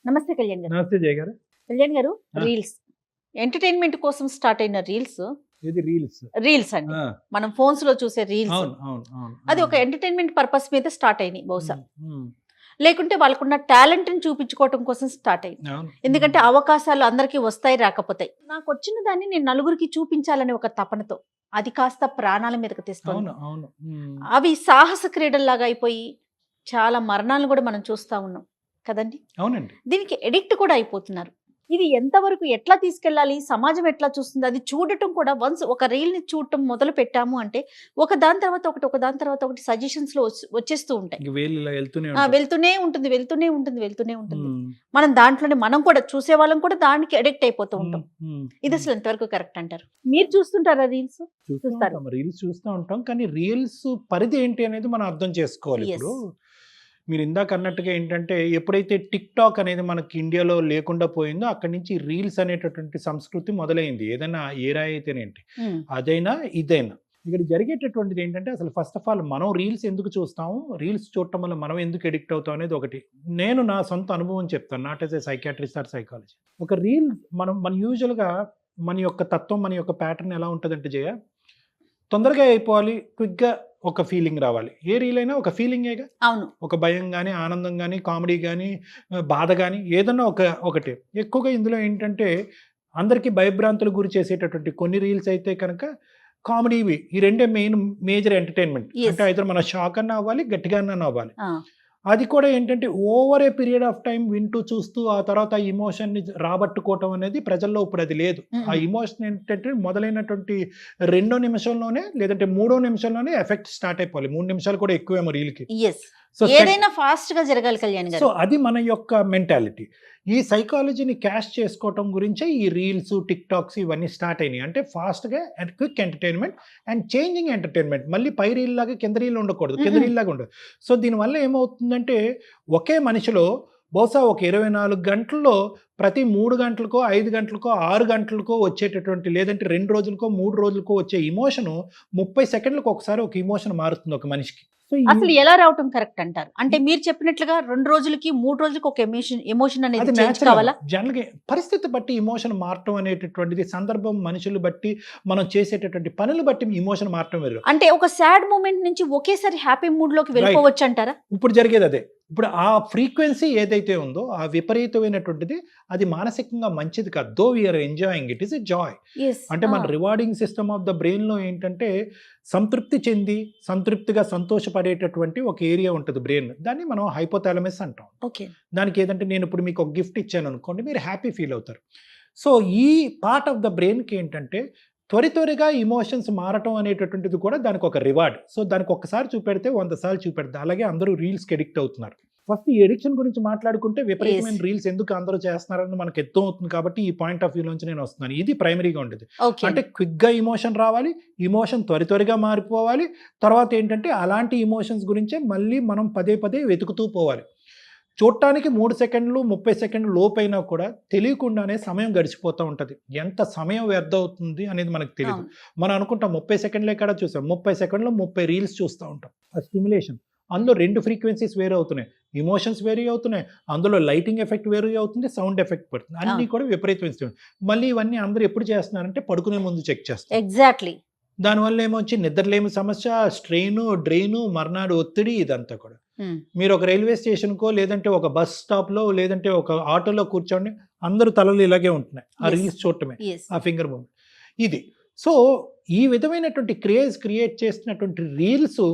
నమస్తే కళ్యాణ్ గారు. నమస్తే జయ గారు. కళ్యాణ్ గారు, ఆ. రీల్స్ ఎంటర్టైన్మెంట్ కోసం స్టార్ట్ అయిన రీల్స్ ఇది రీల్స్. రీల్స్ అండి. మనం ఫోన్స్ లో చూసే రీల్స్ అవును అవును అవును. అది ఒక ఎంటర్టైన్మెంట్ పర్పస్ మీద స్టార్ట్ అయినాయి బహుశా. ఉమ్, లేకుంటే వాళ్ళకున్న టాలెంట్ ని చూపించుకోవటం కోసం స్టార్ట్ అయింది. అవును. ఎందుకంటే అవకాశాలు అందరికీ వస్తాయి రాకపోతాయి. నాకు వచ్చిన దాన్ని నేను నలుగురికి చూపించాలనే ఒక తపనతో అది కాస్త ప్రాణాల మీదకి తెస్తుంది. అవును అవును. అవి సాహస క్రీడల్లాగా అయిపోయి చాలా మరణాలను కూడా మనం చూస్తా ఉన్నాం కదండి. అవునండి. దీనికి ఎడిక్ట్ కూడా అయిపోతున్నారు. ఇది ఎంతవరకు ఎట్లా తీసుకెళ్ళాలి, సమాజం ఎట్లా చూస్తుంది, అది చూడటం కూడా వన్స్ ఒక రీల్ ని చూడటం మొదలు పెట్టాము అంటే ఒక దాని తర్వాత ఒకటి ఒక దాని తర్వాత ఒకటి సజెషన్స్ లో వచ్చేస్తూ ఉంటాయి. ఇంక వేలు ఇలా వెళ్తూనే వెళ్తూనే ఉంటుంది. మనం దాంట్లోనే మనం కూడా చూసే వాళ్ళం కూడా దానికి అడిక్ట్ అయిపోతూ ఉంటాం. ఇది అసలు ఎంతవరకు కరెక్ట్ అంటారు? మీరు చూస్తుంటారా రీల్స్? చూస్తారు. రీల్స్ చూస్తూ ఉంటాం, కానీ రీల్స్ పరిధి ఏంటి అనేది మనం అర్థం చేసుకోవాలి. Yes. ఇప్పుడు మీరు ఇందాక అన్నట్టుగా ఏంటంటే ఎప్పుడైతే టిక్ టాక్ అనేది మనకి ఇండియాలో లేకుండా పోయిందో అక్కడి నుంచి రీల్స్ అనేటటువంటి సంస్కృతి మొదలైంది. ఏదైనా ఏరా అయితేనేంటి, అదైనా ఇదైనా ఇక్కడ జరిగేటటువంటిది ఏంటంటే అసలు ఫస్ట్ ఆఫ్ ఆల్ మనం రీల్స్ ఎందుకు చూస్తాము, రీల్స్ చూడటం వల్ల మనం ఎందుకు ఎడిక్ట్ అవుతాం అనేది ఒకటి. నేను నా సొంత అనుభవం చెప్తాను, not as a psychiatrist or psychology. ఒక రీల్ మన యూజువల్గా మన యొక్క తత్వం, మన యొక్క ప్యాటర్న్ ఎలా ఉంటుందంటే జయ, తొందరగా అయిపోవాలి, క్విక్గా ఒక ఫీలింగ్ రావాలి. ఏ రీల్ అయినా ఒక ఫీలింగేగా. అవును. ఒక భయం కానీ, ఆనందం కానీ, కామెడీ కానీ, బాధ కానీ, ఏదన్నా ఒకటి. ఎక్కువగా ఇందులో ఏంటంటే అందరికీ భయభ్రాంతులు గురి చేసేటటువంటి కొన్ని రీల్స్ అయితే కనుక కామెడీవి, ఈ రెండే మేజర్ ఎంటర్టైన్మెంట్. అంటే అయితే మనం షాక్ అన్నా అవ్వాలి, గట్టిగా అన్నా అవ్వాలి. అది కూడా ఏంటంటే over a period of time వింటూ చూస్తూ ఆ తర్వాత ఆ ఇమోషన్ని రాబట్టుకోవటం అనేది ప్రజల్లో ఇప్పుడు అది లేదు. ఆ ఇమోషన్ ఏంటంటే మొదలైనటువంటి 2వ నిమిషంలోనే లేదంటే 3వ నిమిషంలోనే ఎఫెక్ట్ స్టార్ట్ అయిపోవాలి. 3 నిమిషాలు కూడా ఎక్కువేమో రీల్కి. సో ఏదైనా ఫాస్ట్ గా జరగాలి కళ్యాణ్ గారు. సో అది మన యొక్క మెంటాలిటీ. ఈ సైకాలజీని క్యాష్ చేసుకోవటం గురించే ఈ రీల్స్, టిక్ టాక్స్ ఇవన్నీ స్టార్ట్ అయినాయి. అంటే ఫాస్ట్గా and quick entertainment and changing entertainment. మళ్ళీ పై రీల్ లాగా కింద రీల్ ఉండకూడదు, కింద రీల్ లాగా ఉండదు. సో దీనివల్ల ఏమవుతుందంటే ఒకే మనిషిలో బహుశా ఒక 24 గంటల్లో ప్రతి 3 గంటలకో 5 గంటలకో 6 గంటలకో వచ్చేటటువంటి, లేదంటే 2 రోజులకో 3 రోజులకో వచ్చే ఇమోషను 30 సెకండ్లకు ఒకసారి ఒక ఇమోషన్ మారుతుంది ఒక మనిషికి. అసలు ఎలా రావటం కరెక్ట్ అంటారు? అంటే మీరు చెప్పినట్లుగా 2 రోజులకి 3 రోజులకి ఒక ఎమోషన్ అనేది చేంజ్ కావాలా? జనరల్గా పరిస్థితి బట్టి ఇమోషన్ మారటం అనేటటువంటిది, సందర్భం, మనుషులు బట్టి, మనం చేసేటటువంటి పనులు బట్టి ఇమోషన్ మారటం వేరు. అంటే ఒక సాడ్ మూమెంట్ నుంచి ఒకేసారి హ్యాపీ మూడ్ లోకి వెళ్ళిపోవచ్చు అంటారా? ఇప్పుడు జరిగేది అదే. ఇప్పుడు ఆ ఫ్రీక్వెన్సీ ఏదైతే ఉందో ఆ విపరీతమైనటువంటిది అది మానసికంగా మంచిది కాదు. Though we are enjoying it is a joy. అంటే మన rewarding system of the brain లో ఏంటంటే సంతృప్తి చెంది సంతృప్తిగా సంతోషపడేటటువంటి ఒక ఏరియా ఉంటుంది బ్రెయిన్. దాన్ని మనం హైపోథాలమస్ అంటాం. దానికి ఏదంటే నేను ఇప్పుడు మీకు ఒక గిఫ్ట్ ఇచ్చాను అనుకోండి, మీరు హ్యాపీ ఫీల్ అవుతారు. సో ఈ పార్ట్ ఆఫ్ ద బ్రెయిన్కి ఏంటంటే త్వరిగా ఇమోషన్స్ మారటం అనేటటువంటిది కూడా దానికి ఒక రివార్డ్. సో దానికి ఒక్కసారి చూపెడితే 100 సార్లు చూపెడతా. అలాగే అందరూ రీల్స్కి ఎడిక్ట్ అవుతున్నారు. ఫస్ట్ ఈ ఎడిక్షన్ గురించి మాట్లాడుకుంటే విపరీతమైన రీల్స్ ఎందుకు అందరూ చేస్తున్నారని మనకు ఎత్తం అవుతుంది. కాబట్టి ఈ పాయింట్ ఆఫ్ వ్యూ నుంచి నేను వస్తున్నాను. ఇది ప్రైమరీగా ఉండేది. అంటే క్విక్గా ఇమోషన్ రావాలి, ఇమోషన్ త్వరిగా మారిపోవాలి. తర్వాత ఏంటంటే అలాంటి ఇమోషన్స్ గురించే మళ్ళీ మనం పదే వెతుకుతూ పోవాలి. చూడటానికి 3 సెకండ్లు 30 సెకండ్లు లోపైనా కూడా తెలియకుండానే సమయం గడిచిపోతూ ఉంటుంది. ఎంత సమయం వ్యర్థం అవుతుంది అనేది మనకు తెలియదు. మనం అనుకుంటాం 30 సెకండ్లే కూడా చూసాం. 30 సెకండ్లో 30 రీల్స్ చూస్తూ ఉంటాం. ఆ స్టిమ్యులేషన్, అందులో 2 ఫ్రీక్వెన్సీస్ వేరే అవుతున్నాయి, ఇమోషన్స్ వేరే అవుతున్నాయి, అందులో లైటింగ్ ఎఫెక్ట్ వేరే అవుతుంది, సౌండ్ ఎఫెక్ట్ పడుతుంది, అన్నీ కూడా విపరీతమైన. మళ్ళీ ఇవన్నీ అందరూ ఎప్పుడు చేస్తున్నారంటే పడుకునే ముందు చెక్ చేస్తారు. ఎగ్జాక్ట్లీ. దానివల్ల ఏమొచ్చి నిద్రలేమి సమస్య, స్ట్రెయిన్, డ్రెయిన్, మర్నాడు ఒత్తిడి, ఇదంతా కూడా. మీరు ఒక రైల్వే స్టేషన్కో లేదంటే ఒక బస్ స్టాప్లో లేదంటే ఒక ఆటోలో కూర్చోండి, అందరూ తలలు ఇలాగే ఉంటున్నాయి. ఆ రీల్స్ చూడటమే, ఆ ఫింగర్ మూమెంట్ ఇది. సో ఈ విధమైనటువంటి క్రియేట్ చేసినటువంటి రీల్స్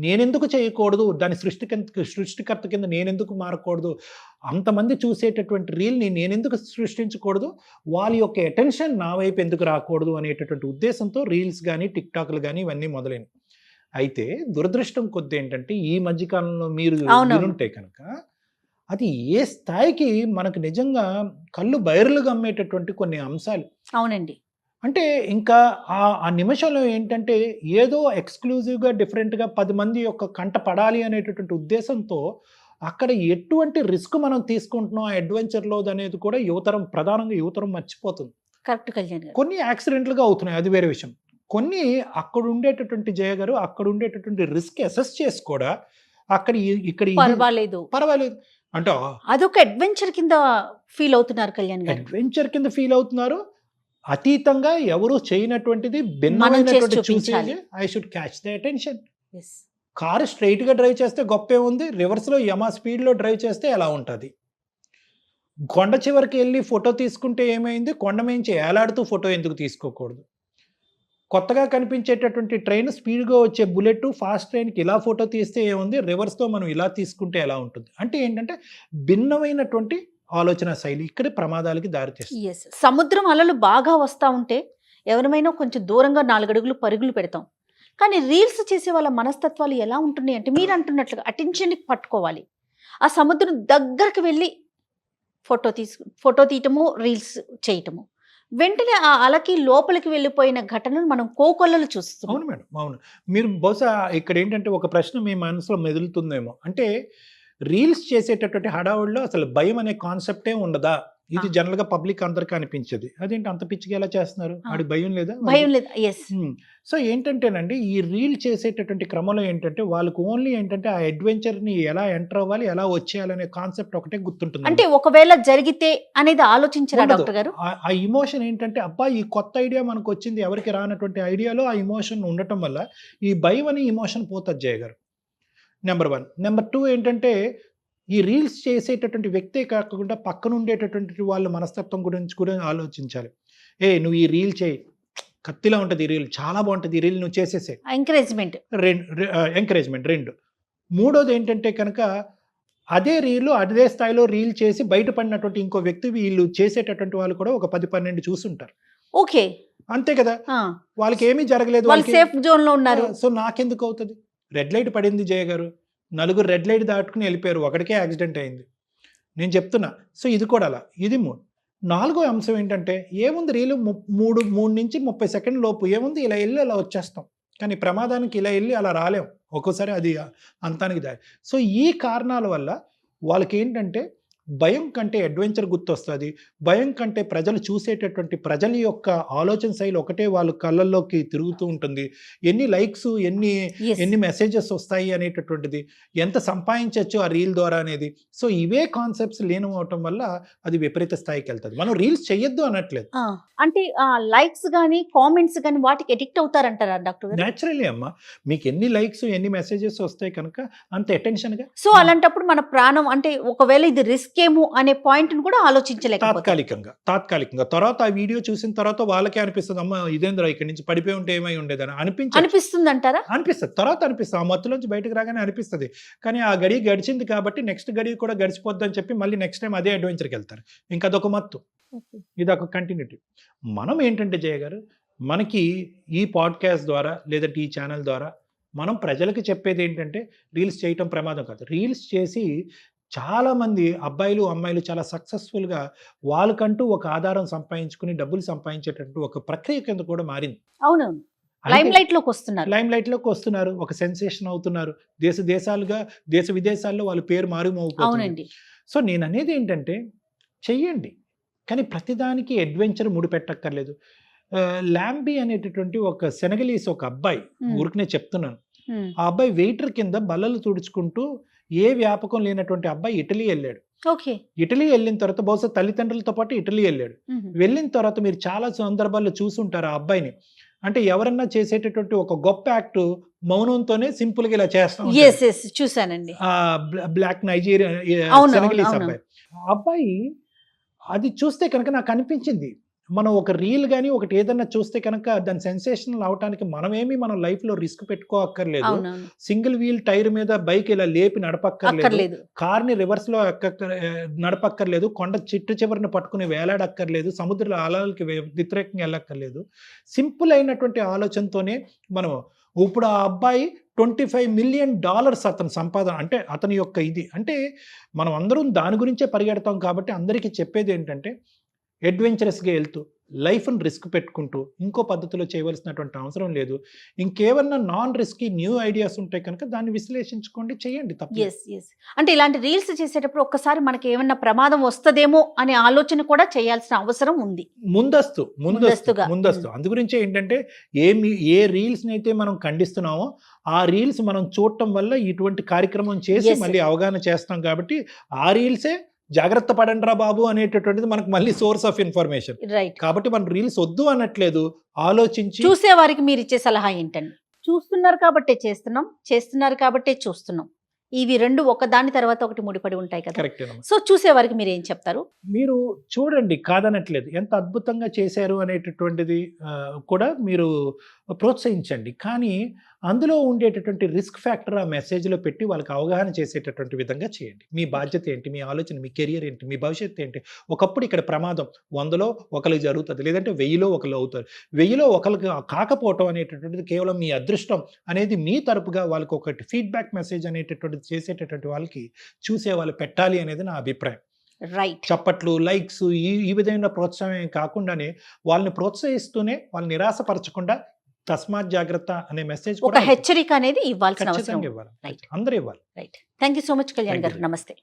నేనెందుకు చేయకూడదు, దాని సృష్టికర్త కింద నేనెందుకు మారకూడదు, అంతమంది చూసేటటువంటి రీల్ని నేనెందుకు సృష్టించకూడదు, వాళ్ళ యొక్క అటెన్షన్ నా వైపు ఎందుకు రాకూడదు అనేటటువంటి ఉద్దేశంతో రీల్స్ కానీ టిక్ టాక్లు కానీ ఇవన్నీ మొదలైనవి. అయితే దురదృష్టం కొద్ది ఏంటంటే ఈ మధ్యకాలంలో మీరు వినుంటే కనుక అది ఏ స్థాయికి మనకు నిజంగా కళ్ళు బైర్లుగా అమ్మేటటువంటి కొన్ని అంశాలు. అవునండి. అంటే ఇంకా ఆ నిమిషంలో ఏంటంటే ఏదో ఎక్స్క్లూజివ్గా డిఫరెంట్గా 10 మంది యొక్క కంట పడాలి అనేటటువంటి ఉద్దేశంతో అక్కడ ఎటువంటి రిస్క్ మనం తీసుకుంటున్నాం ఆ అడ్వెంచర్లో అనేది కూడా ప్రధానంగా యువతరం మర్చిపోతుంది. కరెక్ట్ కళ్యాణ్ గారు. కొన్ని యాక్సిడెంట్లుగా అవుతున్నాయి, అది వేరే విషయం. కొన్ని అక్కడ ఉండేటటువంటి జయ గారు అక్కడ ఉండేటటువంటి రిస్క్ అసెస్ చేసి కూడా అక్కడ ఇక్కడ పర్వాలేదు పర్వాలేదు అంటే అదొక అడ్వెంచర్ కింద ఫీల్ అవుతున్నారు కళ్యాణ్ గారు. అడ్వెంచర్ కింద ఫీల్ అవుతున్నారు. అతీతంగా ఎవరు చేయనటువంటిది భిన్నమైనటువంటి చూసేది. I should catch the attention. Car straight గా డ్రైవ్ చేస్తే గొప్పే ఉంది, రివర్స్ లో యమా స్పీడ్ లో డ్రైవ్ చేస్తే ఎలా ఉంటుంది? కొండ చివరికి వెళ్ళి ఫోటో తీసుకుంటే ఏమైంది, కొండ మించి ఏలాడుతూ ఫోటో ఎందుకు తీసుకోకూడదు? కొత్తగా కనిపించేటటువంటి ట్రైన్, స్పీడ్గా వచ్చే బుల్లెట్, ఫాస్ట్ ట్రైన్కి ఇలా ఫోటో తీస్తే ఏముంది, రివర్స్తో మనం ఇలా తీసుకుంటే ఎలా ఉంటుంది? అంటే ఏంటంటే భిన్నమైనటువంటి ఆలోచన శైలి ఇక్కడ ప్రమాదాలకి దారితీస్తుంది. సముద్రం అలలు బాగా వస్తూ ఉంటే ఎవరిమైనా కొంచెం దూరంగా 4 అడుగులు పరుగులు పెడతాం. కానీ రీల్స్ చేసే వాళ్ళ మనస్తత్వాలు ఎలా ఉంటున్నాయి అంటే మీరు అంటున్నట్లుగా అటెన్షన్కి పట్టుకోవాలి. ఆ సముద్రం దగ్గరకు వెళ్ళి ఫోటో తీయటము, రీల్స్ చేయటము, వెంటనే ఆ అలకి లోపలికి వెళ్ళిపోయిన ఘటనలు మనం కోకొల్లలు చూస్తున్నాం. అవును మేడం, అవును. మీరు బహుశా ఇక్కడ ఏంటంటే ఒక ప్రశ్న మీ మనసులో మెదులుతుందేమో, అంటే రీల్స్ చేసేటటువంటి హడావుడిలో అసలు భయం అనే కాన్సెప్టే ఉండదా? ఇది జనరల్ గా పబ్లిక్ అందరికీ అనిపించదు. అదేంటి అంత పిచ్చిగా ఎలా చేస్తున్నారు, వాడి భయం లేదా? భయం లేదా? సో ఏంటంటేనండి ఈ రీల్ చేసేటటువంటి క్రమంలో ఏంటంటే వాళ్ళకు ఓన్లీ ఏంటంటే ఆ అడ్వెంచర్ ని ఎలా ఎంటర్ అవ్వాలి, ఎలా వచ్చేయాలనే కాన్సెప్ట్ ఒకటే గుర్తుంటుంది. అంటే ఒకవేళ జరిగితే అనేది ఆలోచించారా డాక్టర్ గారు? ఆ ఇమోషన్ ఏంటంటే అబ్బా ఈ కొత్త ఐడియా మనకు వచ్చింది, ఎవరికి రానటువంటి ఐడియాలో ఆ ఇమోషన్ ఉండటం వల్ల ఈ భయం అనే ఇమోషన్ పోతుంది జయగారు. నెంబర్ 1. నెంబర్ 2 ఏంటంటే ఈ రీల్స్ చేసేటటువంటి వ్యక్తే కాకుండా పక్కన ఉండేటటువంటి వాళ్ళ మనస్తత్వం గురించి కూడా ఆలోచించాలి. నువ్వు ఈ రీల్ చేయి, కత్తిలా ఉంటుంది ఈ రీల్, చాలా బాగుంటుంది ఈ రీల్, నువ్వు చేసేసే. ఎంకరేజ్మెంట్. ఎంకరేజ్మెంట్ 2. మూడోది ఏంటంటే కనుక అదే రీల్ అదే స్థాయిలో రీల్ చేసి బయటపడినటువంటి ఇంకో వ్యక్తి వీళ్ళు చేసేటటువంటి వాళ్ళు కూడా ఒక 10-12 చూసుంటారు. ఓకే, అంతే కదా, వాళ్ళకి ఏమీ జరగలేదు, వాళ్ళు సేఫ్ జోన్ లో ఉన్నారు. సో నాకెందుకు అవుతుంది? రెడ్ లైట్ పడింది జయ గారు, 4 రెడ్ లైట్ దాటుకుని వెళ్ళిపోయారు, ఒకడికే యాక్సిడెంట్ అయింది. నేను చెప్తున్నా. సో ఇది కూడా అలా. ఇది 3. 4వ అంశం ఏంటంటే ఏముంది రీలు 3 నుంచి 30 సెకండ్ల లోపు ఏముంది, ఇలా వెళ్ళి అలా వచ్చేస్తాం. కానీ ప్రమాదానికి ఇలా వెళ్ళి అలా రాలేం, ఒక్కోసారి అది అంతానికి దారి. సో ఈ కారణాల వల్ల వాళ్ళకి ఏంటంటే భయం కంటే అడ్వెంచర్ గుర్తొస్తుంది. భయం కంటే ప్రజలు చూసేటటువంటి ప్రజల యొక్క ఆలోచన శైలి ఒకటే వాళ్ళ కళ్ళల్లోకి తిరుగుతూ ఉంటుంది. ఎన్ని లైక్స్, ఎన్ని మెసేజెస్ వస్తాయి అనేటటువంటిది, ఎంత సంపాదించవచ్చు ఆ రీల్ ద్వారా అనేది. సో ఇవే కాన్సెప్ట్స్ లీనం అవటం వల్ల అది విపరీత స్థాయికి వెళ్తుంది. మనం రీల్స్ చేయొద్దు అనట్లేదు. అంటే లైక్స్ కానీ కామెంట్స్ కానీ వాటికి ఎడిక్ట్ అవుతారంటారా డాక్టర్ గారు? నేచురల్లీ అమ్మా, మీకు ఎన్ని లైక్స్ ఎన్ని మెసేజెస్ వస్తాయి కనుక అంత అటెన్షన్గా. సో అలాంటప్పుడు మన ప్రాణం అంటే ఒకవేళ ఇది రిస్క్ ఏమో అనే పాయింట్ కూడా ఆలోచించలేకపోతాం. తాత్కాలికంగా తర్వాత ఆ వీడియో చూసిన తర్వాత వాళ్ళకే అనిపిస్తుంది, అమ్మ ఇదేంద్రా ఇక్కడి నుంచి పడిపోయి ఉంటే ఏమై ఉండేదని అనిపిస్తుంది అంటారా? అనిపిస్తుంది, తర్వాత అనిపిస్తుంది, ఆ మత్తులోంచి బయటకు రాగానే అనిపిస్తుంది. కానీ ఆ గడి గడిచింది కాబట్టి నెక్స్ట్ గడి కూడా గడిచిపోద్ది అని చెప్పి మళ్ళీ నెక్స్ట్ టైం అదే అడ్వెంచర్కి వెళ్తారు. ఇంకా అదొక మత్తు, ఇది ఒక కంటిన్యూటీ. మనం ఏంటంటే జయ గారు, మనకి ఈ పాడ్కాస్ట్ ద్వారా లేదంటే ఈ ఛానల్ ద్వారా మనం ప్రజలకు చెప్పేది ఏంటంటే రీల్స్ చేయటం ప్రమాదం కాదు. రీల్స్ చేసి చాలామంది అబ్బాయిలు అమ్మాయిలు చాలా సక్సెస్ఫుల్గా వాళ్ళకంటూ ఒక ఆధారం సంపాదించుకుని డబ్బులు సంపాదించేటట్టు ఒక ప్రక్రియ కింద కూడా మారింది. అవునవును, లైమ్ లైట్లోకి వస్తున్నారు, ఒక సెన్సేషన్ అవుతున్నారు. దేశ విదేశాల్లో వాళ్ళ పేరు మారుమోగిపోతుంది. సో నేను అనేది ఏంటంటే చెయ్యండి, కానీ ప్రతిదానికి అడ్వెంచర్ ముడిపెట్టక్కర్లేదు. ల్యాంబీ అనేటటువంటి ఒక సెనగలీస్ ఒక అబ్బాయి, ఊరికనే చెప్తున్నాను, ఆ అబ్బాయి వెయిటర్ కింద బల్లలు తుడుచుకుంటూ ఏ వ్యాపకం లేనటువంటి అబ్బాయి ఇటలీ వెళ్ళాడు. ఇటలీ వెళ్ళిన తర్వాత బహుశా తల్లిదండ్రులతో పాటు ఇటలీ వెళ్ళాడు. వెళ్ళిన తర్వాత మీరు చాలా సందర్భాల్లో చూసుంటారు ఆ అబ్బాయిని. అంటే ఎవరన్నా చేసేటటువంటి ఒక గొప్ప యాక్ట్ మౌనంతోనే సింపుల్ గా ఇలా చేస్తాం. చూసానండి, బ్లాక్ నైజీరియా సెనగలీస్ అబ్బాయి. అబ్బాయి అది చూస్తే కనుక నాకు అనిపించింది, మనం ఒక రీల్ కానీ ఒకటి ఏదన్నా చూస్తే కనుక దాని సెన్సేషనల్ అవటానికి మన లైఫ్లో రిస్క్ పెట్టుకోక్కర్లేదు. సింగిల్ వీల్ టైర్ మీద బైక్ ఇలా లేపి నడపక్కర్లేదు, కార్ని రివర్స్లో నడపక్కర్లేదు, కొండ చిట్టు చివరిని పట్టుకుని వేలాడక్కర్లేదు, సముద్ర అలలకి వ్యతిరేకంగా వెళ్ళక్కర్లేదు. సింపుల్ అయినటువంటి ఆలోచనతోనే మనం ఇప్పుడు ఆ అబ్బాయి $25 మిలియన్ అతని సంపాదన, అంటే అతని యొక్క ఇది. అంటే మనం అందరం దాని గురించే పరిగెడతాం కాబట్టి అందరికీ చెప్పేది ఏంటంటే అడ్వెంచరస్గా వెళ్తూ లైఫ్ని రిస్క్ పెట్టుకుంటూ ఇంకో పద్ధతిలో చేయవలసినటువంటి అవసరం లేదు. ఇంకేమన్నా నాన్ రిస్కీ న్యూ ఐడియాస్ ఉంటాయి కనుక దాన్ని విశ్లేషించుకోండి, చేయండి, తప్ప ఎస్ ఎస్ అంటే ఇలాంటి రీల్స్ చేసేటప్పుడు ఒక్కసారి మనకి ఏమన్నా ప్రమాదం వస్తదేమో అనే ఆలోచన కూడా చేయాల్సిన అవసరం ఉంది. ముందస్తుగా. అందు గురించి ఏంటంటే ఏ రీల్స్ అయితే మనం ఖండిస్తున్నామో ఆ రీల్స్ మనం చూడటం వల్ల ఇటువంటి కార్యక్రమం చేసి Yes, మళ్ళీ అవగాహన చేస్తాం కాబట్టి ఆ రీల్సే జాగ్రత్త పడండిరా బాబు అనేటటువంటిది మనకు మళ్ళీ సోర్స్ ఆఫ్ ఇన్ఫర్మేషన్. రైట్. కాబట్టి మనం రీల్స్ వద్దు అనట్లేదు, ఆలోచించి చూసే వారికి మీరు ఇచ్చే సలహా ఏంటండి? చూస్తున్నారు కాబట్టే చేస్తున్నాం, చేస్తున్నారు కాబట్టే చూస్తున్నాం. ఇవి రెండు ఒకదాని తర్వాత ఒకటి ముడిపడి ఉంటాయి కదా. కరెక్ట్. సో చూసే వారికి మీరు ఏం చెప్తారు? మీరు చూడండి, కాదనట్లేదు, ఎంత అద్భుతంగా చేశారు అనేటటువంటిది కూడా మీరు ప్రోత్సహించండి. కానీ అందులో ఉండేటటువంటి రిస్క్ ఫ్యాక్టర్ ఆ మెసేజ్లో పెట్టి వాళ్ళకి అవగాహన చేసేటటువంటి విధంగా చేయండి. మీ బాధ్యత ఏంటి, మీ ఆలోచన, మీ కెరియర్ ఏంటి, మీ భవిష్యత్తు ఏంటి. ఒకప్పుడు ఇక్కడ ప్రమాదం 100లో ఒకరికి జరుగుతుంది, లేదంటే 1000లో ఒకరు అవుతారు. 1000లో ఒకరికి కాకపోవటం అనేటటువంటిది కేవలం మీ అదృష్టం అనేది మీ తరపుగా వాళ్ళకి ఒకటి ఫీడ్బ్యాక్ మెసేజ్ అనేటటువంటిది చేసేటటువంటి వాళ్ళకి చూసే వాళ్ళు పెట్టాలి అనేది నా అభిప్రాయం. రైట్. చప్పట్లు, లైక్స్ ఈ విధమైన ప్రోత్సాహం కాకుండానే వాళ్ళని ప్రోత్సహిస్తూనే వాళ్ళని నిరాశపరచకుండా తస్మాత్ జాగ్రత్త అనే మెసేజ్ ఒక హెచ్చరిక అనేది ఇవ్వాల్సిన అవసరం. ఖచ్చితంగా ఇవ్వాలి. అందరూ ఇవ్వాలి. Right. Thank you so much Kalyan Thank you. గారు. నమస్తే.